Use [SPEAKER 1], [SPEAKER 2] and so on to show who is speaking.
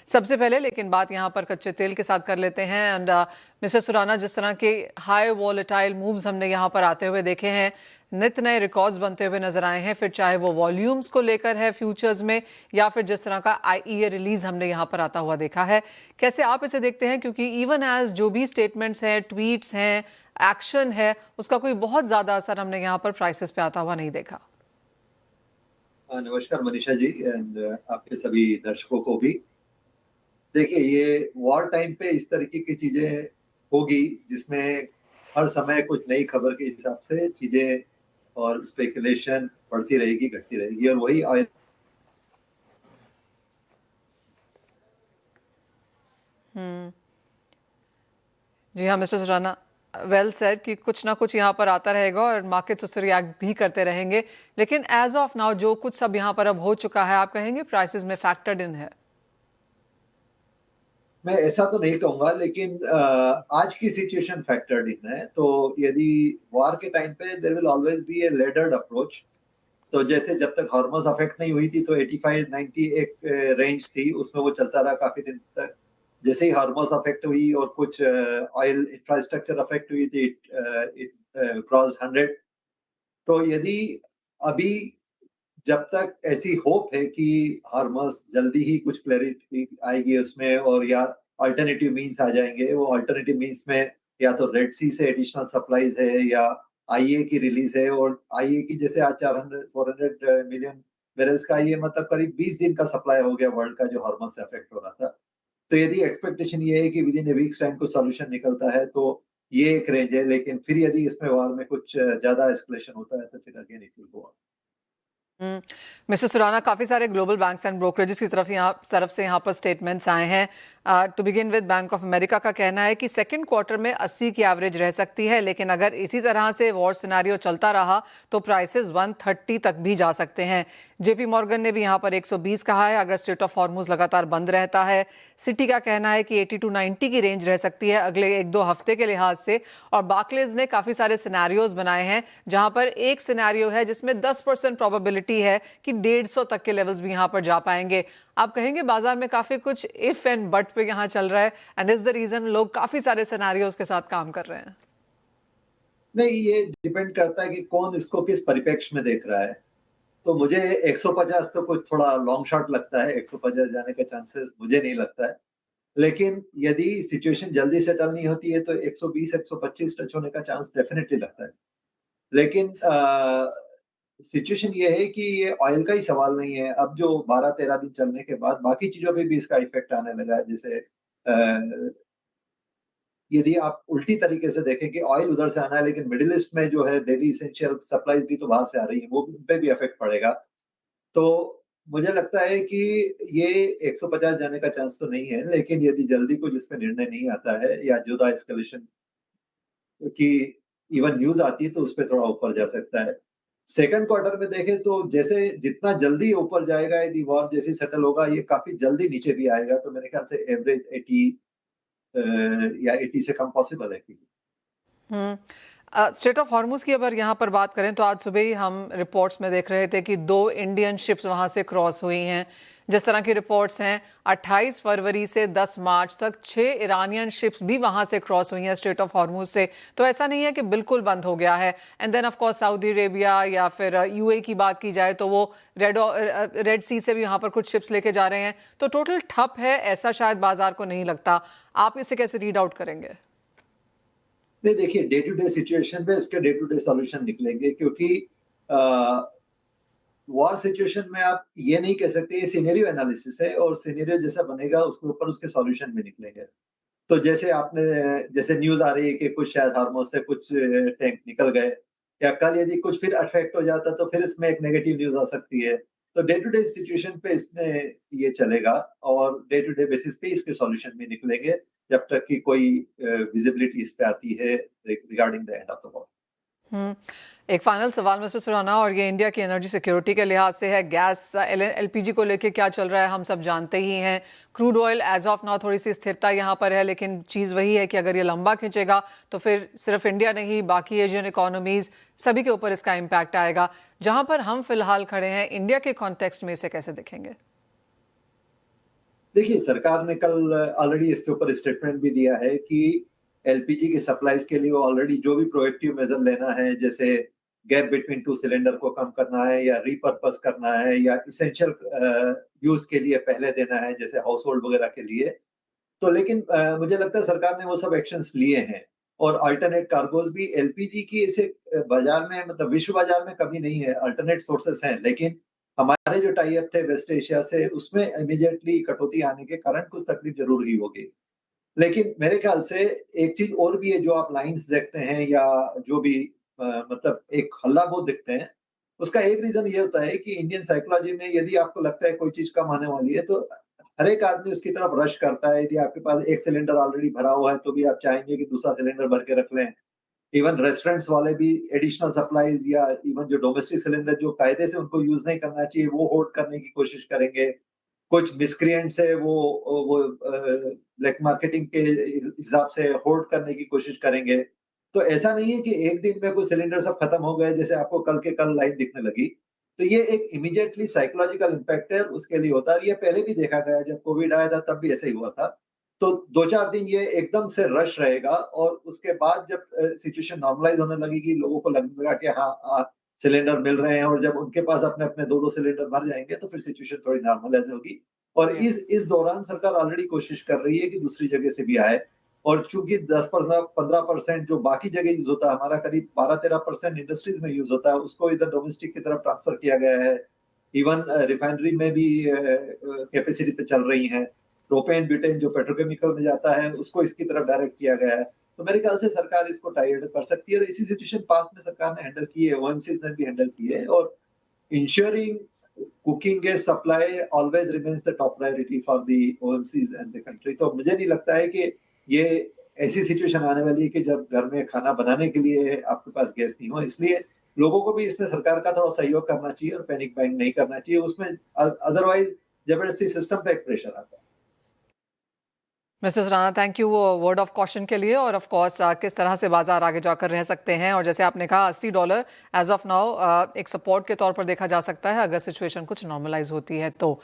[SPEAKER 1] सबसे पहले लेकिन बात यहाँ पर कच्चे तेल के साथ कर लेते हैं। एंड मिस्टर सुराना, जिस तरह के हाई वॉलेटाइल मूव्स हमने यहाँ पर आते हुए देखे हैं, नित नए रिकॉर्ड्स बनते हुए नजर आए हैं, फिर चाहे वो वॉल्यूम्स को लेकर है फ्यूचर्स में या फिर जिस तरह का आईईए रिलीज हमने यहाँ पर आता हुआ देखा है, कैसे आप इसे देखते हैं? क्योंकि इवन एज जो भी स्टेटमेंट्स हैं, ट्वीट्स हैं, एक्शन है, उसका कोई बहुत ज्यादा असर हमने यहाँ पर प्राइसेस पे आता हुआ नहीं देखा।
[SPEAKER 2] नमस्कार मनीषा जी एंड आपके सभी दर्शकों को भी। देखिए, ये वॉर टाइम पे इस तरीके की चीजें होगी जिसमें हर समय कुछ नई खबर के हिसाब से चीजें और स्पेकुलेशन बढ़ती रहेगी, घटती रहेगी, और वही ऑयल
[SPEAKER 1] जी हाँ मिस्टर सुराना, वेल सेड कि कुछ ना कुछ यहाँ पर आता रहेगा और मार्केट्स उससे रिएक्ट भी करते रहेंगे। लेकिन एज ऑफ नाउ जो कुछ सब यहाँ पर अब हो चुका है, आप कहेंगे प्राइसेस में फैक्टर्ड इन है?
[SPEAKER 2] मैं ऐसा तो नहीं कहूंगा, लेकिन आज की सिचुएशन फैक्टर्ड इन है। तो यदि वॉर के टाइम पे there will always be a laddered approach. तो जैसे जब तक हॉर्मस अफेक्ट नहीं हुई थी तो 85-90 एक रेंज थी, उसमें वो चलता रहा काफी दिन तक। जैसे ही हॉर्मस अफेक्ट हुई और कुछ ऑयल इंफ्रास्ट्रक्चर अफेक्ट हुई थी, इट क्रॉस 100। तो यदि अभी जब तक ऐसी होप है कि हॉर्मस जल्दी ही कुछ क्लैरिटी आएगी उसमें, और या अल्टरनेटिव मीन्स आ जाएंगे, वो अल्टरनेटिव मीन्स में या तो रेड सी से एडिशनल सप्लाईज है या आईए की रिलीज है। और आईए की जैसे आज 400-400 मिलियन बैरल्स का आईए, मतलब करीब 20 दिन का सप्लाई हो गया वर्ल्ड का, जो हॉर्मस से अफेक्ट हो रहा था। तो यदि एक्सपेक्टेशन ये है कि with in A weeks time को सॉल्यूशन निकलता है, तो ये एक रेंज है। लेकिन फिर यदि इसमें वॉर में कुछ ज्यादा एस्केलेशन होता है तो फिर again it will go.
[SPEAKER 1] Mister Surana, काफी सारे ग्लोबल बैंक्स एंड ब्रोकरेजेस की तरफ से यहाँ पर स्टेटमेंट्स आए हैं। To begin with, bank of America का कहना है कि सेकंड क्वार्टर में 80 की एवरेज रह सकती है, लेकिन अगर इसी तरह से वॉर सिनेरियो चलता रहा तो प्राइसेस 130 तक भी जा सकते हैं। जेपी मॉर्गन ने भी यहाँ पर 120 कहा है अगर स्ट्रेट ऑफ हॉर्मुज लगातार बंद रहता है। सिटी का कहना है कि 80 टू 90 की रेंज रह सकती है अगले 1-2 हफ्ते के लिहाज से। और बार्कलेज ने काफी सारे सिनेरियोज बनाए हैं, जहां पर एक सिनेरियो है जिसमें 10% प्रोबेबिलिटी है कि 150 तक के लेवल्स भी यहां पर जा पाएंगे। आप कहेंगे बाजार में काफी कुछ इफ एंड बट पे यहां चल रहा है, एंड इज द रीजन लोग काफी सारे सिनेरियोज के साथ काम कर रहे हैं?
[SPEAKER 2] नहीं, ये डिपेंड करता है कि कौन इसको किस परिप्रेक्ष्य में देख रहा है। तो मुझे 150 तो कुछ थोड़ा लॉन्ग शॉट लगता है, 150 जाने का चांसेस मुझे नहीं लगता है। लेकिन यदि सिचुएशन जल्दी सेटल नहीं होती है तो 120-125 टच होने का चांस डेफिनेटली लगता है। लेकिन सिचुएशन ये है कि ये ऑयल का ही सवाल नहीं है। अब जो 12-13 दिन चलने के बाद बाकी चीजों पे भी इसका इफेक्ट आने लगा है। जैसे यदि आप उल्टी तरीके से देखें कि ऑयल उधर से आना है, लेकिन मिडिल ईस्ट में जो है डेली इसेंशियल सप्लाईज भी तो बाहर से आ रही है, वो उन पे भी इफेक्ट पड़ेगा। तो मुझे लगता है कि ये 150 जाने का चांस तो नहीं है, लेकिन यदि जल्दी कुछ इस पे निर्णय नहीं आता है या जुदा एस्केलेशन की इवन न्यूज आती है तो उस पे थोड़ा ऊपर जा सकता है। सेकंड क्वार्टर में देखें तो जैसे जितना जल्दी ऊपर जाएगा, यदि वॉर जैसी सेटल होगा, ये काफी जल्दी नीचे भी आएगा। तो मेरे ख्याल से एवरेज 80 या 80 से कम पॉसिबल है कि।
[SPEAKER 1] स्ट्रेट ऑफ हॉर्मुज की अगर यहाँ पर बात करें तो आज सुबह ही हम रिपोर्ट्स में देख रहे थे कि 2 इंडियन शिप्स वहां से क्रॉस हुई हैं। जिस तरह की रिपोर्ट्स हैं, 28 फरवरी से 10 मार्च तक 6 ईरानियन शिप्स भी वहां से क्रॉस हुई हैं स्ट्रेट ऑफ हॉर्मुज से। तो ऐसा नहीं है कि बिल्कुल बंद हो गया है। And then of course Saudi Arabia या फिर यूएई की बात की जाए तो वो रेड सी से भी यहाँ पर कुछ शिप्स लेके जा रहे हैं। तो टोटल ठप है, ऐसा शायद बाजार को नहीं लगता। आप इसे कैसे रीड आउट करेंगे?
[SPEAKER 2] नहीं, देखिए, डे टू डे सिचुएशन पे उसके डे टू डे सॉल्यूशन निकलेंगे, क्योंकि वॉर सिचुएशन में आप ये नहीं कह सकते। ये सिनेरियो एनालिसिस है और सिनेरियो जैसा बनेगा उसके ऊपर उसके सॉल्यूशन भी निकलेंगे। तो जैसे न्यूज आ रही है कि कुछ शायद हार्मोस से कुछ टैंक निकल गए, या कल यदि कुछ फिर अफेक्ट हो जाता तो फिर इसमें एक नेगेटिव न्यूज आ सकती है। तो डे टू डे सिचुएशन पे इसमें ये चलेगा, और डे टू डे बेसिस पे इसके सॉल्यूशन भी निकलेंगे जब तक कि कोई विजिबिलिटी इस पे आती है regarding the end of the war.
[SPEAKER 1] Hmm एक फाइनल सवाल मिस्टर सुराना, और ये इंडिया की एनर्जी सिक्योरिटी के लिहाज से है। गैस एलपीजी को लेके क्या चल रहा है हम सब जानते ही हैं। Crude oil as of now थोड़ी सी स्थिरता यहाँ पर है, लेकिन चीज़ वही है कि अगर ये लंबा खींचेगा तो फिर सिर्फ इंडिया नहीं, बाकी एशियन इकोनॉमीज सभी के ऊपर इसका इम्पैक्ट आएगा। जहां पर हम फिलहाल खड़े हैं इंडिया के कॉन्टेक्स्ट में इसे कैसे देखेंगे?
[SPEAKER 2] देखिए, सरकार ने कल ऑलरेडी इसके ऊपर स्टेटमेंट भी दिया है कि एलपीजी की सप्लाईज के लिए वो ऑलरेडी जो भी प्रोएक्टिव मेजर लेना है, जैसे गैप बिटवीन टू सिलेंडर को कम करना है या रीपर्पस करना है या इसेंशियल यूज के लिए पहले देना है, जैसे हाउस होल्ड वगैरह के लिए। तो लेकिन मुझे लगता है सरकार ने वो सब एक्शंस लिए हैं और अल्टरनेट कार्गोज भी एलपीजी की इसे बाजार में, मतलब विश्व बाजार में कमी नहीं है, अल्टरनेट सोर्सेस हैं, लेकिन हमारे जो टाई अप थे वेस्ट एशिया से, उसमें इमीडिएटली कटौती आने के कारण कुछ तकलीफ जरूर हुई होगी। लेकिन मेरे ख्याल से एक चीज और भी है, जो आप लाइंस देखते हैं या जो भी मतलब एक हल्ला बहुत दिखते हैं, उसका एक रीजन ये होता है कि इंडियन साइकोलॉजी में यदि आपको लगता है कोई चीज कम आने वाली है, तो हर एक आदमी उसकी तरफ रश करता है। यदि आपके पास एक सिलेंडर ऑलरेडी भरा हुआ है, तो भी आप चाहेंगे कि दूसरा सिलेंडर भर के रख लें। इवन रेस्टोरेंट्स वाले भी एडिशनल सप्लाईज या इवन जो डोमेस्टिक सिलेंडर जो कायदे से उनको यूज नहीं करना चाहिए, वो होल्ड करने की कोशिश करेंगे। कुछ मिसक्रिएंट्स है, वो ब्लैक मार्केटिंग के हिसाब से होल्ड करने की कोशिश करेंगे। तो ऐसा नहीं है कि एक दिन में कुछ सिलेंडर सब खत्म हो गए, जैसे आपको कल के कल लाइन दिखने लगी। तो ये एक इमीडिएटली साइकोलॉजिकल इम्पैक्ट है, उसके लिए होता है। और ये पहले भी देखा गया, जब कोविड आया था तब भी ऐसा ही हुआ था। तो 2-4 दिन ये एकदम से रश रहेगा और उसके बाद जब सिचुएशन नॉर्मलाइज होने लगेगी, लोगों को लगने लगा कि हाँ, सिलेंडर मिल रहे हैं, और जब उनके पास अपने-अपने 2-2 सिलेंडर भर जाएँगे, तो फिर सिचुएशन थोड़ी नॉर्मलाइज़ होगी। और
[SPEAKER 1] जी।
[SPEAKER 2] इस दौरान सरकार ऑलरेडी कोशिश कर रही है कि दूसरी जगह से भी आए। और चूँकि 10% 15% जो बाकी जगह यूज़ होता है, हमारा करीब 12-13% इंडस्ट्रीज़ में यूज़ होता है, उसको इधर डोमेस्टिक की तरफ ट्रांसफर किया गया है। इवन रिफाइनरी में भी कैपेसिटी पे चल रही हैं। प्रोपेन, ब्यूटेन जो पेट्रोकेमिकल में जाता है, उसको इसकी तरफ डायरेक्ट किया गया है। तो मेरे ख्याल से सरकार इसको टाइड कर सकती है, और इसी सिचुएशन पास्ट में सरकार ने हैंडल की है, ओएमसीज ने भी हैंडल की है। और ensuring cooking gas supply always remains the top priority for the OMCs and the country। तो मुझे नहीं लगता है कि ये ऐसी सिचुएशन आने वाली है कि जब घर में खाना बनाने के लिए आपके पास गैस नहीं हो। इसलिए लोगों को भी इसमें सरकार का थोड़ा सहयोग करना चाहिए और पैनिक बाइंग नहीं करना चाहिए। उसमें अदरवाइज जबरदस्ती सिस्टम पे एक प्रेशर आता है।
[SPEAKER 1] Mrs Rana, thank you word of caution के लिए। और ऑफ कोर्स किस तरह से बाजार आगे जाकर रह सकते हैं, और जैसे आपने कहा $80 एज ऑफ नाउ एक सपोर्ट के तौर पर देखा जा सकता है अगर सिचुएशन कुछ नॉर्मलाइज होती है तो।